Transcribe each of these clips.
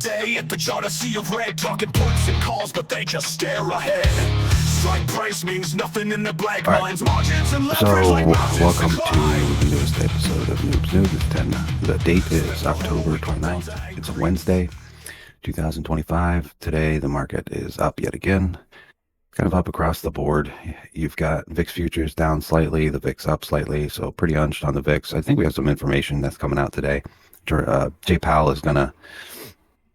day at the chart, a sea of red, talking puts and calls, but they just stare ahead. Strike price means nothing in the black lines, margins and leverage like mountains. Welcome to the newest episode of Noobs News. It's 10. The date is October 29th. It's a Wednesday, 2025. Today, the market is up yet again. Kind of up across the board. You've got VIX futures down slightly, the VIX up slightly, so pretty hunched on the VIX. I think we have some information that's coming out today. Jay Powell is going to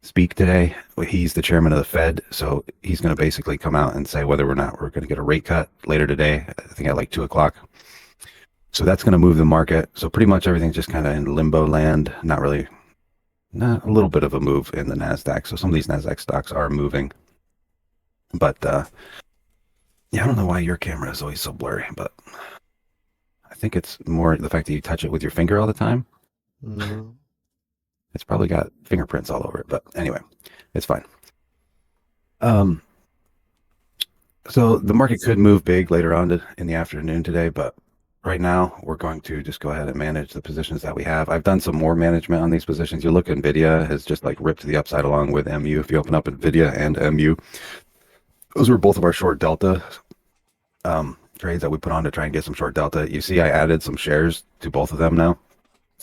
speak today. He's the chairman of the Fed, so he's going to basically come out and say whether or not we're going to get a rate cut later today, I think at like 2 o'clock. So that's going to move the market. So pretty much everything's just kind of in limbo land, not a little bit of a move in the NASDAQ. So some of these NASDAQ stocks are moving. But yeah, I don't know why your camera is always so blurry, but I think it's more the fact that you touch it with your finger all the time. Mm-hmm. It's probably got fingerprints all over it, but anyway, it's fine. So the market could move big later on in the afternoon today, but right now we're going to just go ahead and manage the positions that we have. I've done some more management on these positions. You look, NVIDIA has just like ripped to the upside along with MU. If you open up NVIDIA and MU, those were both of our short delta trades that we put on to try and get some short delta. You see I added some shares to both of them now.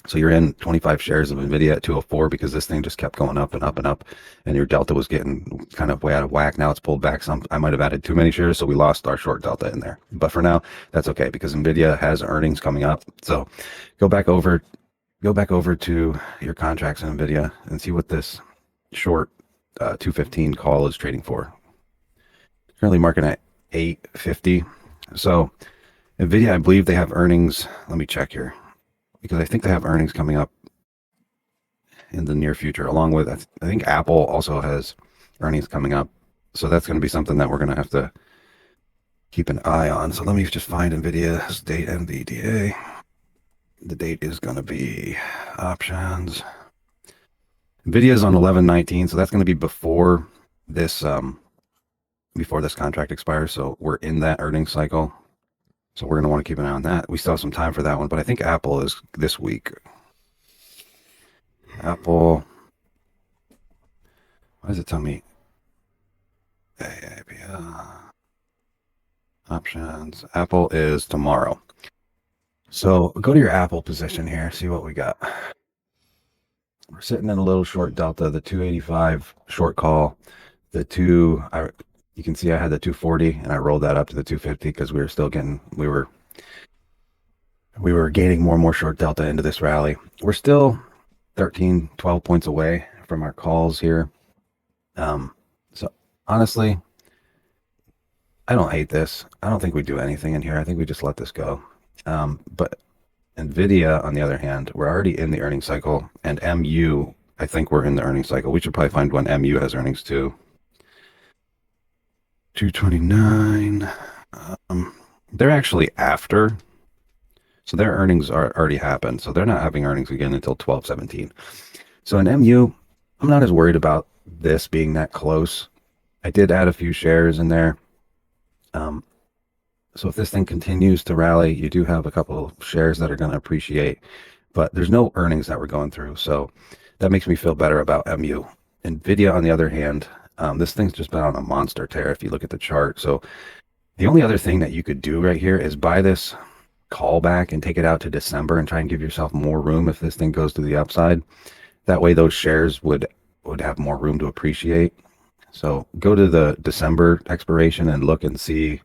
So you're in 25 shares of NVIDIA at 204 because this thing just kept going up and up and up, and your delta was getting kind of way out of whack. Now it's pulled back some. I might have added too many shares, so we lost our short delta in there. But for now, that's okay because NVIDIA has earnings coming up. So go back over to your contracts in NVIDIA and see what this short 215 call is trading for. Currently marking at 850. So NVIDIA, I believe they have earnings. Let me check here, because I think they have earnings coming up in the near future, along with, I think Apple also has earnings coming up. So that's going to be something that we're going to have to keep an eye on. So let me just find NVIDIA's date, NVDA. The date is going to be options. NVIDIA is on 11/19, so that's going to be before this contract expires. So we're in that earnings cycle. So we're going to want to keep an eye on that. We still have some time for that one, but I think Apple is this week. Apple, what does it tell me? Options. Apple is tomorrow. So go to your Apple position here, see what we got. We're sitting in a little short delta, the 285 short call, you can see I had the 240 and I rolled that up to the 250 because we were gaining more and more short delta into this rally. We're still 12 points away from our calls here. So honestly, I don't hate this. I don't think we do anything in here. I think we just let this go. But NVIDIA, on the other hand, we're already in the earnings cycle, and MU, I think we're in the earnings cycle. We should probably find when MU has earnings too. 229. They're actually after, so their earnings are already happened. So they're not having earnings again until 12/17. So in MU, I'm not as worried about this being that close. I did add a few shares in there. So if this thing continues to rally, you do have a couple of shares that are going to appreciate, but there's no earnings that we're going through. So that makes me feel better about MU. NVIDIA, on the other hand, this thing's just been on a monster tear if you look at the chart. So the only other thing that you could do right here is buy this call back and take it out to December and try and give yourself more room if this thing goes to the upside. That way those shares would have more room to appreciate. So go to the December expiration and look and see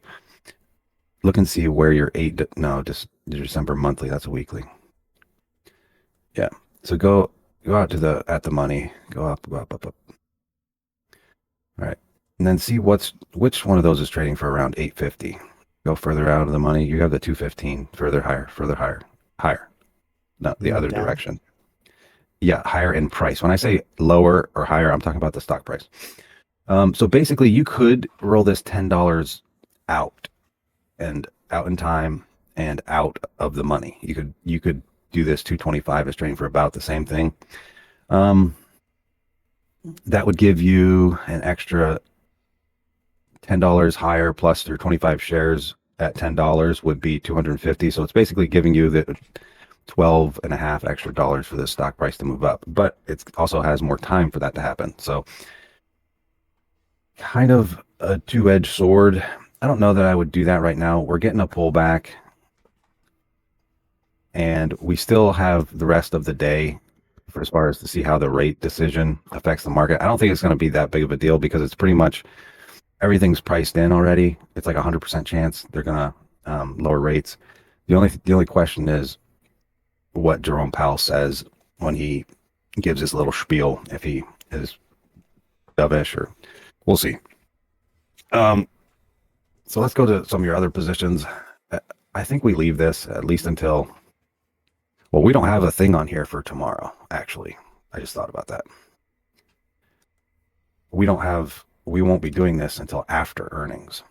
where your December monthly, that's a weekly. Yeah. So go out to at the money, go up. All right, and then see which one of those is trading for around 850. Go further out of the money. You have the 215, further higher. No, the other direction. Yeah, higher in price. When I say lower or higher, I'm talking about the stock price. So basically, you could roll this $10 out in time and out of the money. You could do this 225 is trading for about the same thing. That would give you an extra $10 higher, plus your 25 shares at $10 would be 250. So it's basically giving you the 12 and a half extra dollars for this stock price to move up, but it also has more time for that to happen. So kind of a two-edged sword. I don't know that I would do that right now. We're getting a pullback, and we still have the rest of the day for as far as to see how the rate decision affects the market. I don't think it's going to be that big of a deal because it's pretty much everything's priced in already. It's like 100% chance they're going to lower rates. The only question is what Jerome Powell says when he gives his little spiel, if he is dovish, or we'll see. So let's go to some of your other positions. I think we leave this at least until, well, we don't have a thing on here for tomorrow, actually. I just thought about that. We won't be doing this until after earnings.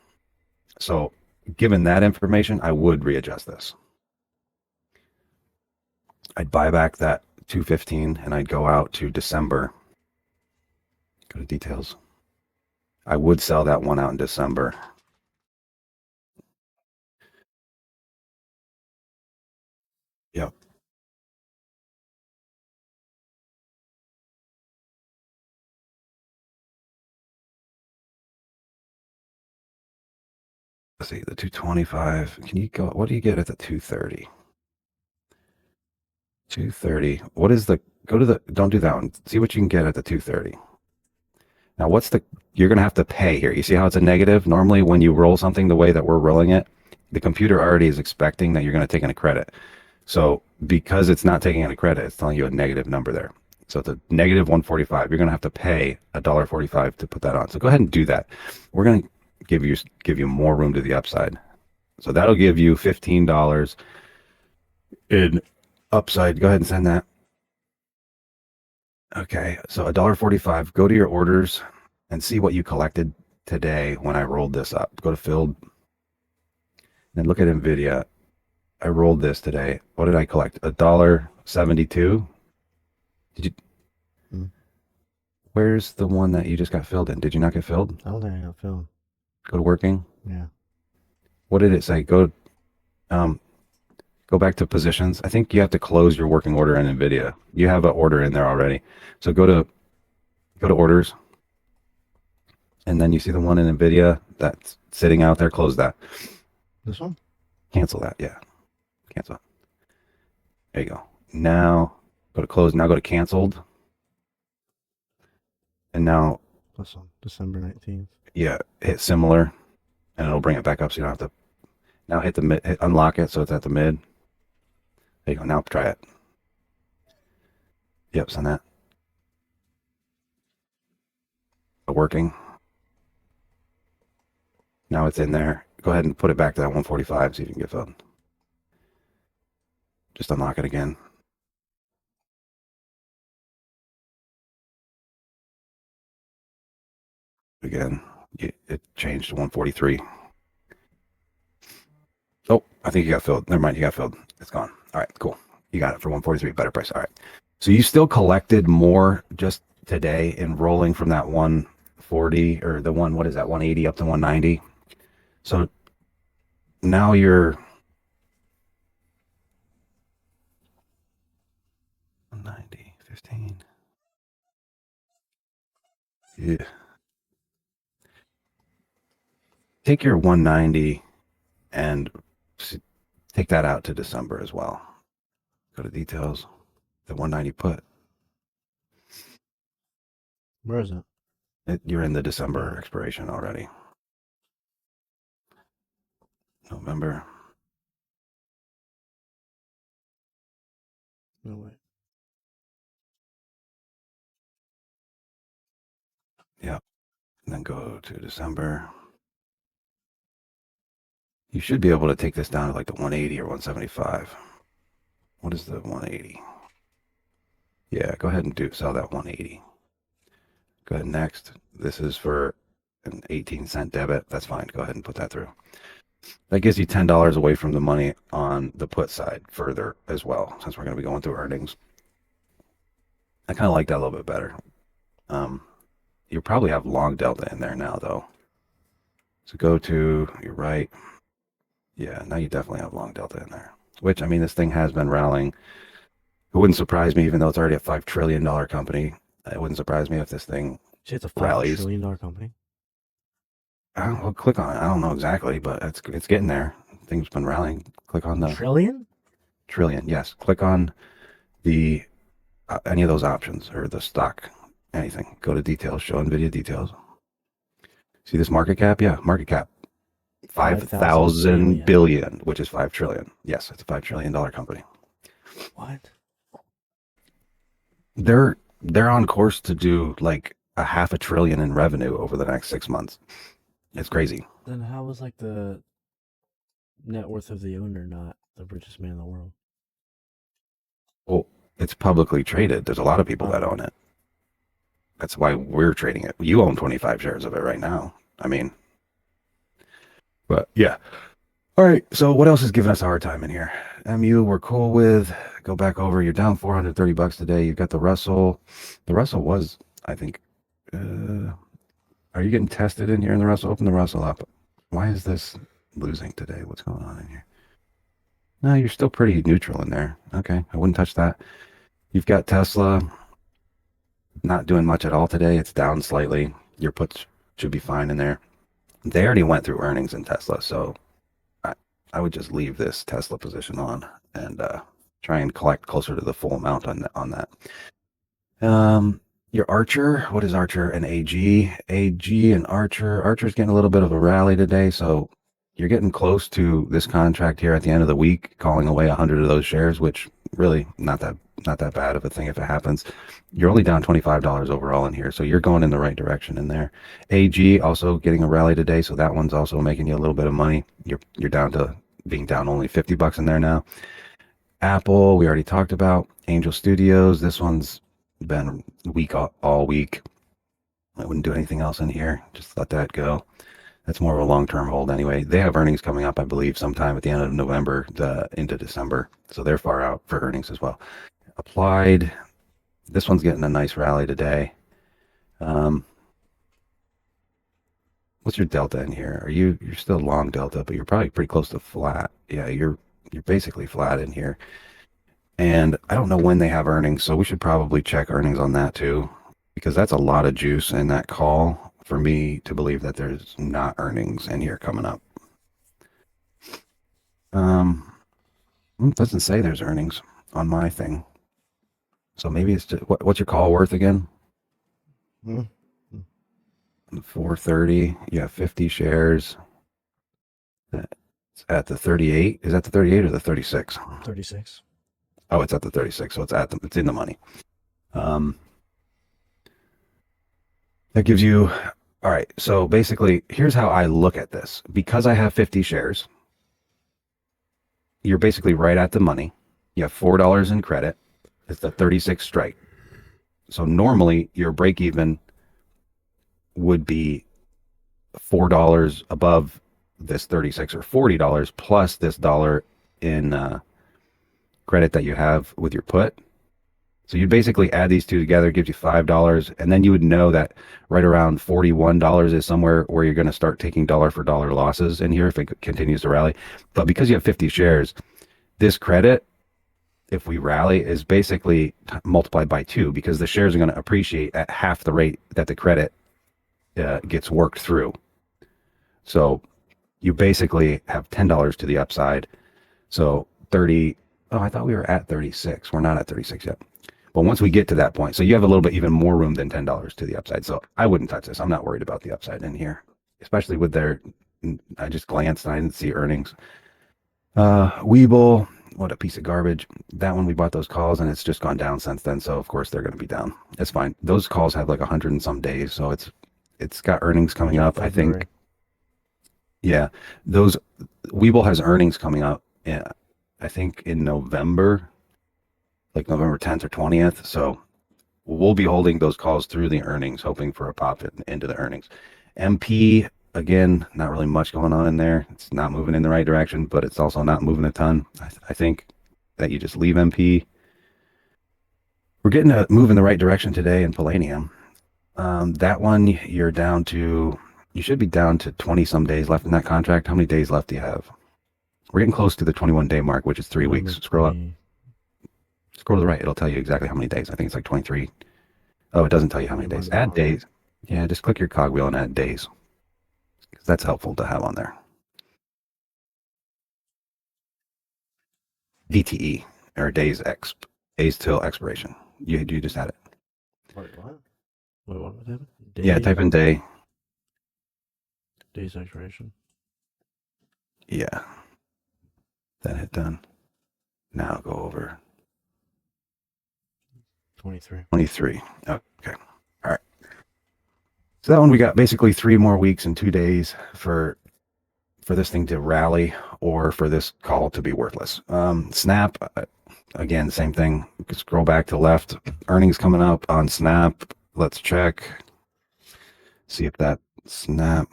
So given that information, I would readjust this. I'd buy back that 215 and I'd go out to December. Go to details. I would sell that one out in December. Yep. Let's see, the 225. Can you go? What do you get at the 230? 230. What is the, go to the, don't do that one. See what you can get at the 230. Now, you're going to have to pay here. You see how it's a negative? Normally, when you roll something the way that we're rolling it, the computer already is expecting that you're going to take in a credit. So because it's not taking in a credit, it's telling you a negative number there. So it's a negative 145. You're going to have to pay $1.45 to put that on. So go ahead and do that. We're going to give you more room to the upside. So that'll give you $15 in upside. Go ahead and send that. Okay, so $1.45. Go to your orders and see what you collected today when I rolled this up. Go to filled and look at NVIDIA. I rolled this today. What did I collect? $1.72. Did you? Where's the one that you just got filled in? Did you not get filled? I don't think I got filled. Go to working. Yeah. What did it say? Go back to positions. I think you have to close your working order in NVIDIA. You have an order in there already. So go to orders. And then you see the one in NVIDIA that's sitting out there. Close that. This one? Cancel that. Yeah. Cancel. There you go. Now go to close. Now go to canceled. And now, This one. December 19th. yeah, hit similar and it'll bring it back up so you don't have to. Now hit the mid, unlock it so it's at the mid. There you go. Now try it. Yep, send that. Working. Now it's in there. Go ahead and put it back to that 145 so you can get filled. Just unlock it again. Again, it changed to 143. Oh, I think you got filled. Never mind, you got filled. It's gone. All right, cool. You got it for 143, better price. All right. So you still collected more just today in rolling from that 140 or the one, what is that, 180 up to 190. So now you're 190, 15. Yeah. Take your 190 and take that out to December as well. Go to details. The 190 put. Where is it? You're in the December expiration already. November. No way. Yep. And then go to December. You should be able to take this down to like the 180 or 175. What is the 180? Yeah, go ahead and sell that 180. Go ahead, next. This is for an 18-cent debit. That's fine. Go ahead and put that through. That gives you $10 away from the money on the put side further as well, since we're going to be going through earnings. I kind of like that a little bit better. You probably have long delta in there now, though. So go to your right. Yeah, now you definitely have long delta in there. which I mean, this thing has been rallying. It wouldn't surprise me, even though it's already a $5 trillion company. It wouldn't surprise me if this thing Shit, it's a rallies. $5 trillion company. I'll click on it. I don't know exactly, but it's getting there. Thing's been rallying. Click on the Trillion? trillion. Yes. Click on the any of those options or the stock, anything. Go to details, show NVIDIA details. See this market cap? Yeah, market cap. 5,000 billion, which is 5 trillion. Yes, it's a $5 trillion company. What? They're on course to do like a $500 billion in revenue over the next 6 months. It's crazy. Then how was like the net worth of the owner not the richest man in the world? Well, it's publicly traded. There's a lot of people that own it. That's why we're trading it. You own 25 shares of it right now. I mean, but yeah. All right. So what else is giving us a hard time in here? MU, we're cool with. Go back over. You're down $430 today. You've got the Russell. The Russell was, I think, are you getting tested in here in the Russell? Open the Russell up. Why is this losing today? What's going on in here? No, you're still pretty neutral in there. Okay. I wouldn't touch that. You've got Tesla not doing much at all today. It's down slightly. Your puts should be fine in there. They already went through earnings in Tesla, so I would just leave this Tesla position on and try and collect closer to the full amount on that. Your Archer, what is Archer and AG? AG and Archer. Archer's getting a little bit of a rally today, so you're getting close to this contract here at the end of the week, calling away 100 of those shares, which really not that bad of a thing if it happens. You're only down $25 overall in here, so you're going in the right direction in there. AG also getting a rally today, so that one's also making you a little bit of money. You're down to being down only $50 in there now. Apple, we already talked about. Angel Studios, this one's been weak all week. I wouldn't do anything else in here. Just let that go. That's more of a long-term hold anyway. They have earnings coming up, I believe, sometime at the end of November into December. So they're far out for earnings as well. Applied, this one's getting a nice rally today. What's your delta in here? You're still long delta, but you're probably pretty close to flat. Yeah, you're basically flat in here. And I don't know when they have earnings, so we should probably check earnings on that too, because that's a lot of juice in that call for me to believe that there's not earnings in here coming up. It doesn't say there's earnings on my thing. So maybe it's just, what's your call worth again? 430. You have 50 shares. It's at the 38. Is that the 38 or the 36? 36. Oh, it's at the 36. So it's in the money. That gives you, all right. So basically, here's how I look at this. Because I have 50 shares, you're basically right at the money. You have $4 in credit. It's the 36 strike. So normally your break even would be $4 above this 36 or $40 plus this dollar in credit that you have with your put. So you basically add these two together, gives you $5, and then you would know that right around $41 is somewhere where you're going to start taking dollar for dollar losses in here if it continues to rally. But because you have 50 shares, this credit, if we rally, is basically multiplied by 2 because the shares are going to appreciate at half the rate that the credit gets worked through. So you basically have $10 to the upside. So 30. Oh, I thought we were at 36. We're not at 36 yet. But once we get to that point, so you have a little bit even more room than $10 to the upside. So I wouldn't touch this. I'm not worried about the upside in here, especially with their, I just glanced and I didn't see earnings. Webull, what a piece of garbage. That one, we bought those calls and it's just gone down since then. So of course they're going to be down. It's fine. Those calls have like 100 and some days. So it's got earnings coming up. I think. Yeah. Webull has earnings coming up. Yeah. I think in November, like November 10th or 20th. So we'll be holding those calls through the earnings, hoping for a pop into the earnings. MP, again, not really much going on in there. It's not moving in the right direction, but it's also not moving a ton. I think that you just leave MP. We're getting a move in the right direction today in Palladium. That one, you should be down to 20 some days left in that contract. How many days left do you have? We're getting close to the 21-day mark, which is 3 weeks. Scroll up. 20. Scroll to the right. It'll tell you exactly how many days. I think it's like 23. Oh, it doesn't tell you how many days. Add days. Yeah, just click your cogwheel and add days. 'Cause that's helpful to have on there. DTE, or days till expiration. You just add it. Wait, what? Wait, what happened? Yeah, type in day. Days expiration. Yeah. Then hit done. Now go over 23. 23. Okay. All right. So that one, we got basically 3 more weeks and 2 days for this thing to rally or for this call to be worthless. Snap, again, same thing. Scroll back to left. Earnings coming up on Snap. Let's check. See if that Snap.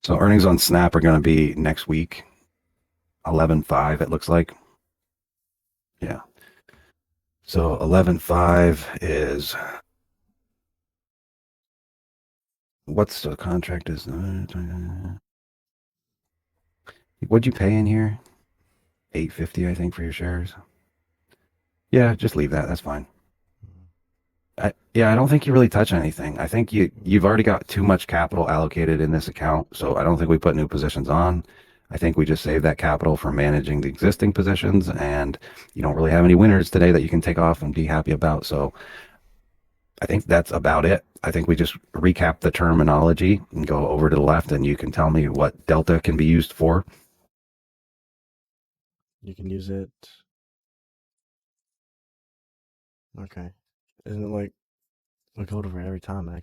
So earnings on Snap are going to be next week. 11/5, it looks like. Yeah. So 11/5 is, what's the contract is? What'd you pay in here? $8.50, I think, for your shares. Yeah, just leave that. That's fine. I don't think you really touch anything. I think you've already got too much capital allocated in this account, so I don't think we put new positions on. I think we just save that capital for managing the existing positions, and you don't really have any winners today that you can take off and be happy about. So I think that's about it. I think we just recap the terminology and go over to the left, and you can tell me what delta can be used for. You can use it. Okay. Isn't it like we go over it every time? I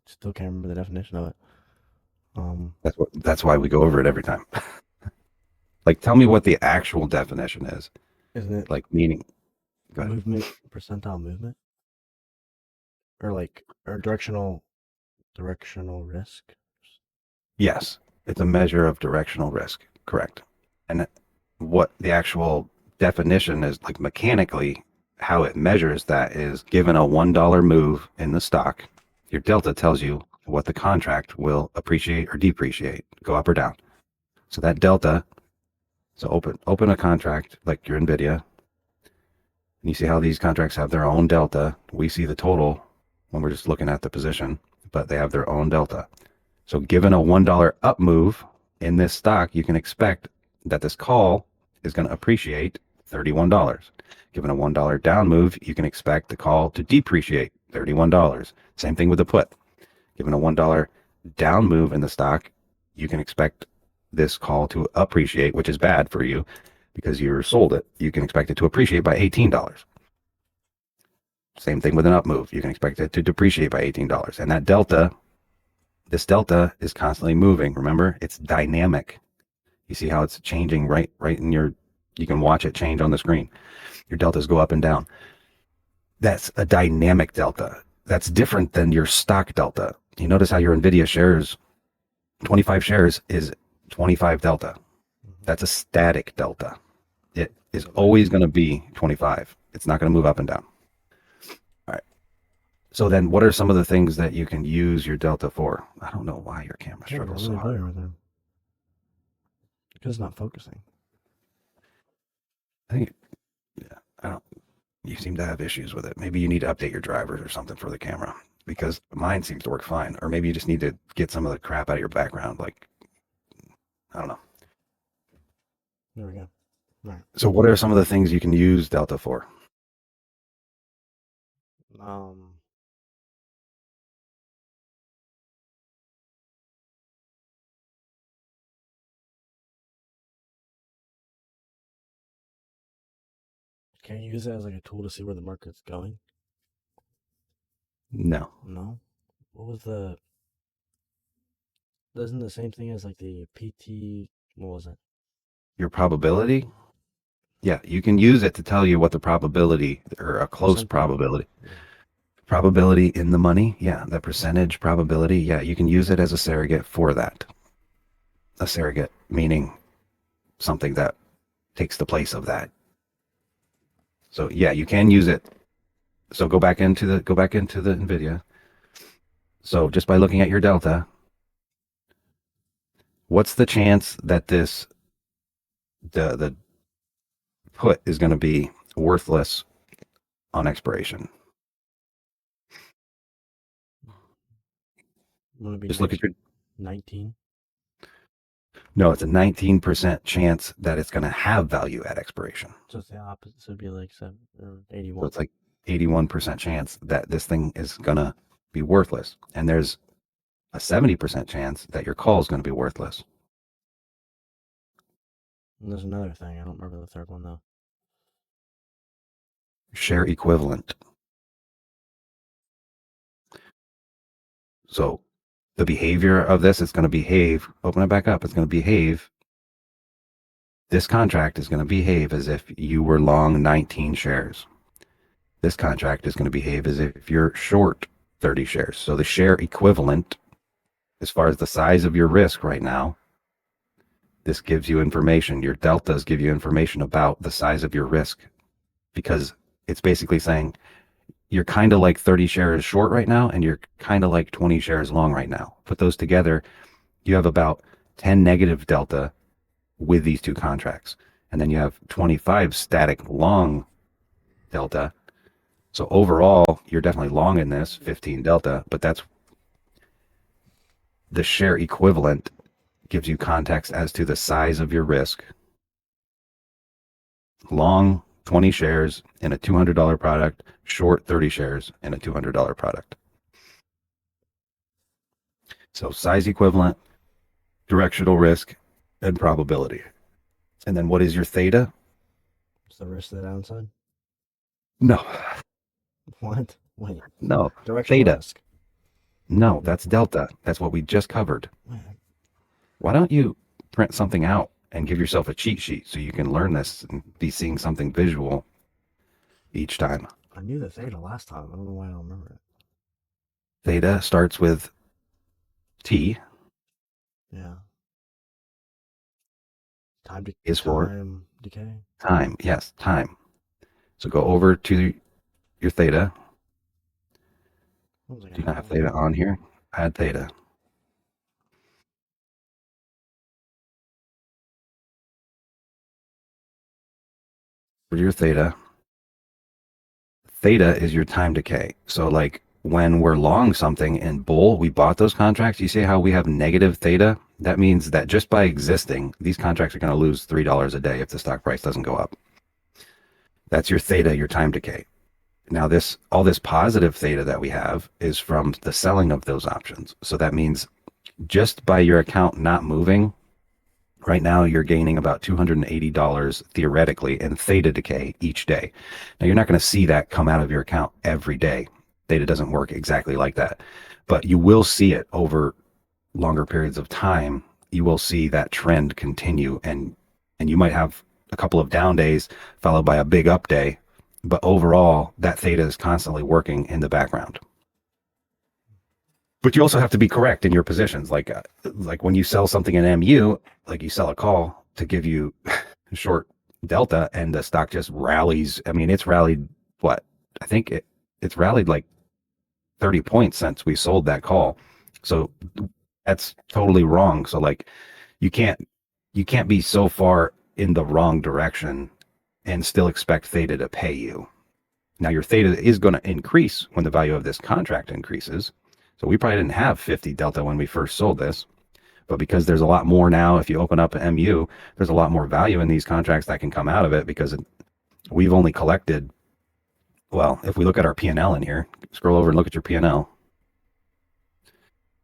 still can't remember the definition of it. That's why we go over it every time. Like, tell me what the actual definition is. Isn't it Like, meaning. Go ahead. movement, percentile movement? Or directional risk? Yes, it's a measure of directional risk. Correct. And what the actual definition is, like mechanically, how it measures that is given a $1 move in the stock, your delta tells you what the contract will appreciate or depreciate, go up or down. So that delta, so open a contract like your NVIDIA, and you see how these contracts have their own delta. We see the total when we're just looking at the position, but they have their own delta. So given a $1 up move in this stock, you can expect that this call is going to appreciate $31. Given a $1 down move, you can expect the call to depreciate $31. Same thing with the put. Given a $1 down move in the stock, you can expect this call to appreciate, which is bad for you because you sold it. You can expect it to appreciate by $18. Same thing with an up move. You can expect it to depreciate by $18. And that delta, this delta is constantly moving. Remember, it's dynamic. You see how it's changing right in your, you can watch it change on the screen. Your deltas go up and down. That's a dynamic delta. That's different than your stock delta. You notice how your NVIDIA shares, 25 shares is 25 delta. That's a static delta. It is always going to be 25. It's not going to move up and down. All right. So then what are some of the things that you can use your delta for? I don't know why your camera struggles so hard. Because it's not focusing. I think, you seem to have issues with it. Maybe you need to update your drivers or something for the camera, because mine seems to work fine. Or maybe you just need to get some of the crap out of your background. Like, I don't know. There we go. All right. So what are some of the things you can use delta for? Can you use it as like a tool to see where the market's going? No. No. What was the? Isn't the same thing as like the PT? What was it? Your probability? Yeah, you can use it to tell you what the probability, or a close probability. Yeah. Probability in the money. Yeah, the percentage probability. Yeah, you can use it as a surrogate for that. A surrogate meaning something that takes the place of that. So yeah, you can use it. So go back into the NVIDIA. So just by looking at your delta, what's the chance that the put is going to be worthless on expiration? Would it be Just look at your 19? No, it's a 19% chance that it's going to have value at expiration. So it's the opposite. So it'd be like 7 or So 81. it's like 81% chance that this thing is going to be worthless. And there's a 70% chance that your call is going to be worthless. And there's another thing. I don't remember the third one though. Share equivalent. So the behavior of this is going to behave, open it back up, it's going to behave. This contract is going to behave as if you were long 19 shares. This contract is going to behave as if you're short 30 shares. So the share equivalent, as far as the size of your risk right now, this gives you information. Your deltas give you information about the size of your risk, because it's basically saying you're kind of like 30 shares short right now, and you're kind of like 20 shares long right now. Put those together, you have about 10 negative delta with these two contracts. And then you have 25 static long delta. So overall, you're definitely long in this 15 delta, but that's the share equivalent gives you context as to the size of your risk. Long 20 shares in a $200 product, short 30 shares in a $200 product. So size equivalent, directional risk, and probability. And then what is your theta? What's the risk of the downside? No, What? Wait. no, Directional theta. risk. No, that's delta. That's what we just covered. Wait, Why don't you print something out and give yourself a cheat sheet so you can learn this and be seeing something visual each time? I knew the theta last time. I don't know why I don't remember it. Theta starts with T. Yeah. Time to Is for time decay. time. Yes, time. So go over to your theta. What was I Do you gonna not have do? theta on here? Add theta. For your theta, theta is your time decay. So like when we're long something in bull, we bought those contracts. You see how we have negative theta? That means that just by existing, these contracts are going to lose $3 a day if the stock price doesn't go up. That's your theta, your time decay. Now all this positive theta that we have is from the selling of those options. So that means just by your account not moving, right now you're gaining about $280 theoretically in theta decay each day. Now you're not going to see that come out of your account every day. Theta doesn't work exactly like that, but you will see it over longer periods of time. You will see that trend continue, and you might have a couple of down days followed by a big up day, but overall that theta is constantly working in the background. But you also have to be correct in your positions. Like when you sell something in MU, like you sell a call to give you short delta and the stock just rallies. I mean, it's rallied what? I think it's rallied like 30 points since we sold that call. So that's totally wrong. So like you can't be so far in the wrong direction and still expect theta to pay you. Now your theta is going to increase when the value of this contract increases. So we probably didn't have 50 delta when we first sold this, but because there's a lot more now, if you open up an MU, there's a lot more value in these contracts that can come out of it, because we've only collected, well, if we look at our P&L in here, scroll over and look at your P&L,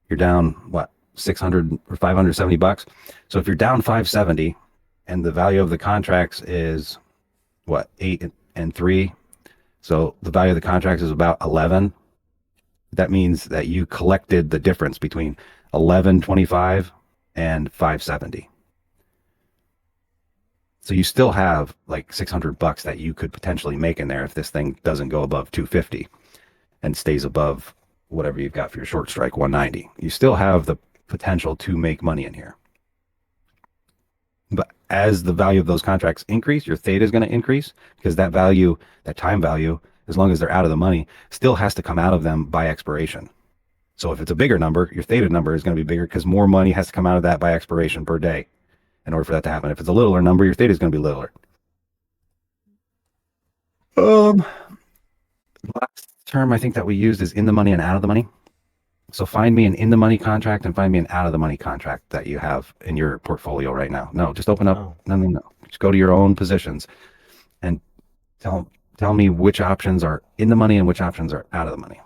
you're down, what, 600 or 570 bucks? So if you're down 570 and the value of the contracts is what, 8 and 3, so the value of the contracts is about 11. That means that you collected the difference between 1125 and 570. So you still have like 600 bucks that you could potentially make in there if this thing doesn't go above 250 and stays above whatever you've got for your short strike, 190. You still have the potential to make money in here. But as the value of those contracts increase, your theta is going to increase, because that value, that time value, as long as they're out of the money, still has to come out of them by expiration. So if it's a bigger number, your theta number is going to be bigger because more money has to come out of that by expiration per day in order for that to happen. If it's a littler number, your theta is going to be littler. Last term I think that we used is in the money and out of the money. So find me an in the money contract and find me an out of the money contract that you have in your portfolio right now. No, just open up. Oh. No. Just go to your own positions and tell me which options are in the money and which options are out of the money.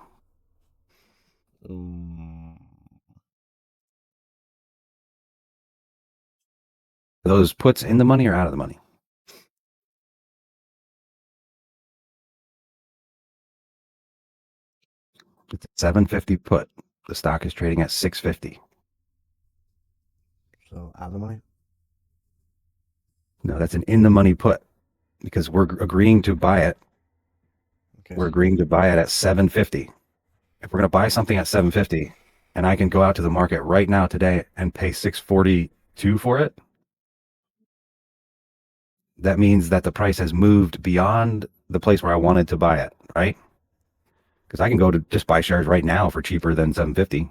Are those puts in the money or out of the money? It's a 750 put. The stock is trading at 650. So out of the money? No, that's an in the money put because we're agreeing to buy it. Okay. We're agreeing to buy it at 750. If we're going to buy something at 750 and I can go out to the market right now today and pay 642 for it, that means that the price has moved beyond the place where I wanted to buy it, right? Because I can go to just buy shares right now for cheaper than 750.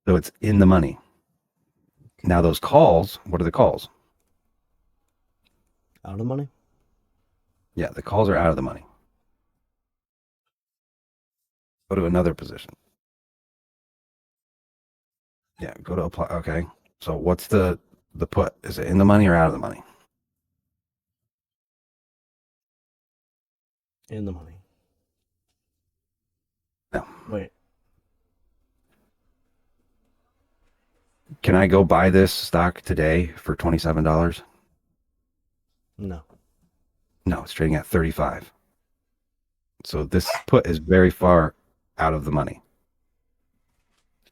So it's in the money. Now those calls, what are the calls? Out of the money? Yeah, the calls are out of the money. Go to another position. Yeah, go to apply. Okay. So what's the put? Is it in the money or out of the money? In the money. No. Wait. Can I go buy this stock today for $27? No. No, it's trading at 35. So this put is very far out of the money.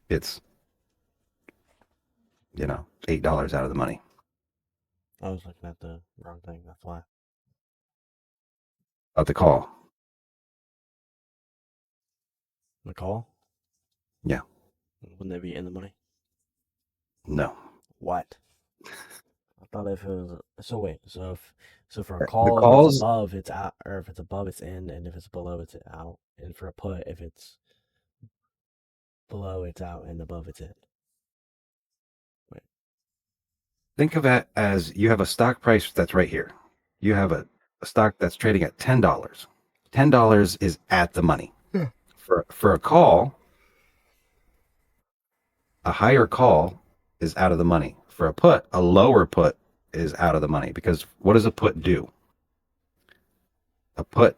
It's, $8 out of the money. I was looking at the wrong thing. That's why. About the call. The call? Yeah. Wouldn't they be in the money? No. What? I thought if it was so wait, so for a call, if calls- it's above it's out, or if it's above it's in, and if it's below it's out, and for a put, if it's below it's out and above it's in. Think of it as you have a stock price that's right here. You have a stock that's trading at $10. $10 is at the money. Yeah. For a call, a higher call is out of the money. For a put, a lower put is out of the money because what does a put do? A put,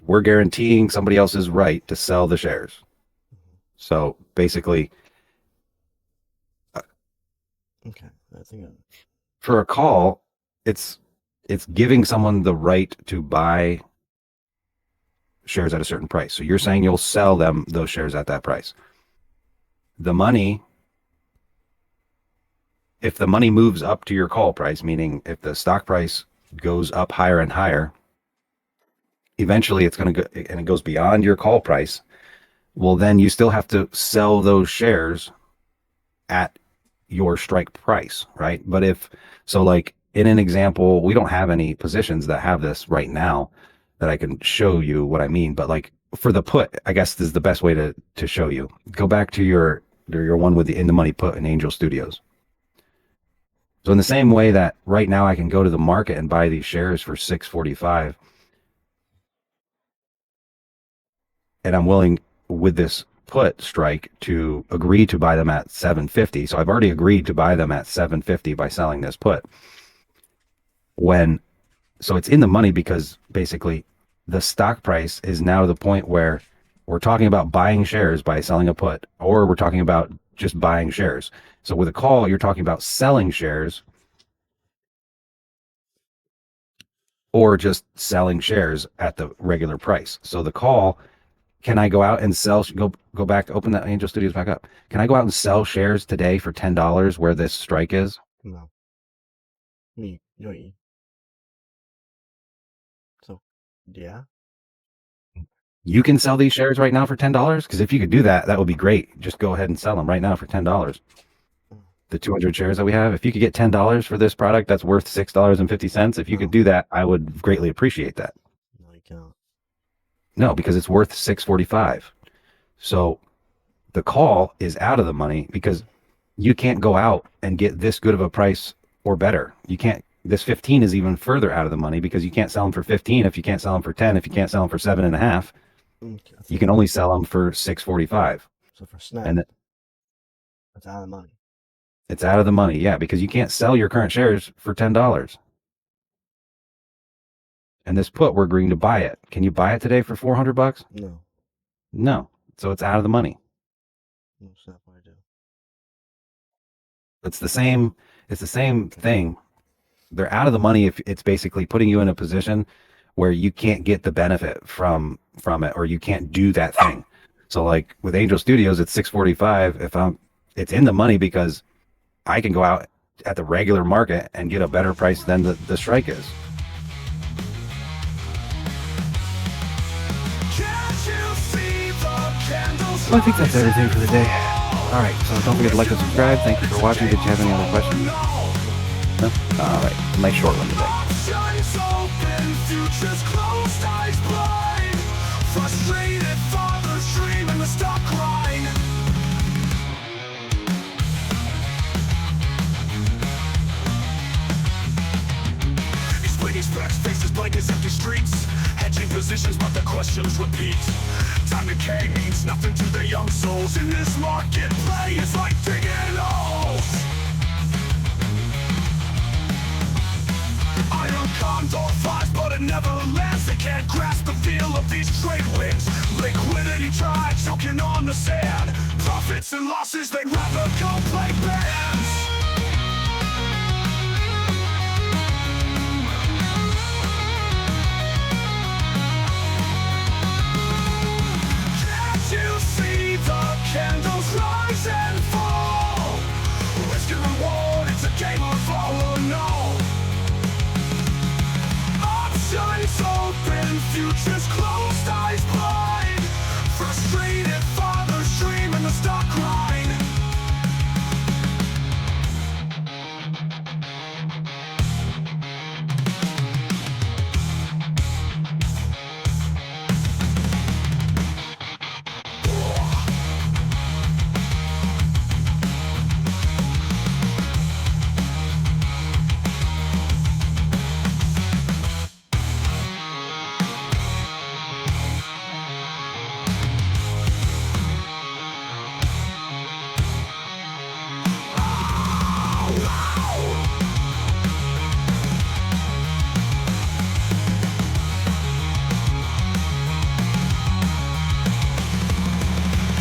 we're guaranteeing somebody else's right to sell the shares. So basically, Okay, I think for a call, it's giving someone the right to buy shares at a certain price. So you're saying you'll sell them those shares at that price. The money, if the money moves up to your call price, meaning if the stock price goes up higher and higher, eventually it's going to go and it goes beyond your call price. Well, then you still have to sell those shares at your strike price, right? But like in an example, we don't have any positions that have this right now that I can show you what I mean. But like for the put, I guess this is the best way to show you. Go back to your one with the in the money put in Angel Studios. So in the same way that right now I can go to the market and buy these shares for $6.45, and I'm willing with this put strike to agree to buy them at $7.50. So I've already agreed to buy them at $7.50 by selling this put. So it's in the money because basically the stock price is now the point where we're talking about buying shares by selling a put, or we're talking about just buying shares. So with a call, you're talking about selling shares or just selling shares at the regular price. So the call, can I go out and sell, go back, open that Angel Studios back up. Can I go out and sell shares today for $10 where this strike is? no. So, yeah. You can sell these shares right now for $10? Because if you could do that, that would be great. Just go ahead and sell them right now for $10. The 200 shares that we have, if you could get $10 for this product, that's worth $6.50. If you could do that, I would greatly appreciate that. No, you can't. No, because it's worth 645. So the call is out of the money because you can't go out and get this good of a price or better. You can't. This 15 is even further out of the money because you can't sell them for 15 if you can't sell them for 10, if you can't sell them for 7.5. Okay, You can only sell them for 645. so for Snap, And that's out of the money. it's out of the money, yeah, because you can't sell your current shares for $10. And this put, we're agreeing to buy it. Can you buy it today for $400? No, No. So it's out of the money. no Snap what I do. It's the same thing. They're out of the money if it's basically putting you in a position where you can't get the benefit from it, or you can't do that thing. So like with Angel Studios, it's 645. It's in the money because I can go out at the regular market and get a better price than the strike is. Can't you see the candles? Well, I think that's everything for the day. All right, so don't forget to like and subscribe. Thank you for watching. Did you have any other questions? No? All right, nice short one today. Options open, futures closed, eyes blind. Frustrated fathers dream in the stock grind. Explaining specs, faces blank as empty streets. Hedging positions, but the questions repeat. Time decay means nothing to the young souls. In this market, play is like digging holes. Iron condor flies, but it never lands. They can't grasp the feel of these trade winds. Liquidity try choking on the sand. Profits and losses, they'd rather go play bands. Can't you see the candles rise and fall? Risk and reward, it's a game of follow no. Options open, futures closed, eyes blind. Frustrated fathers dream in the stock grind.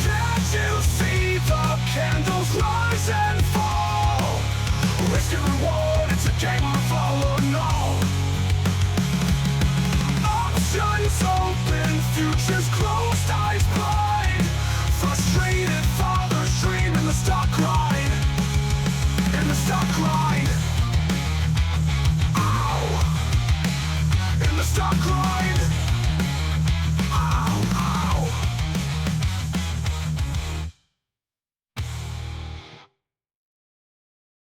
Can't you see the candles rise and fall? Risk and reward, it's a game of follow no. Options open, futures closed, eyes blind. Frustrated fathers dream in the stock grind. In the stock grind.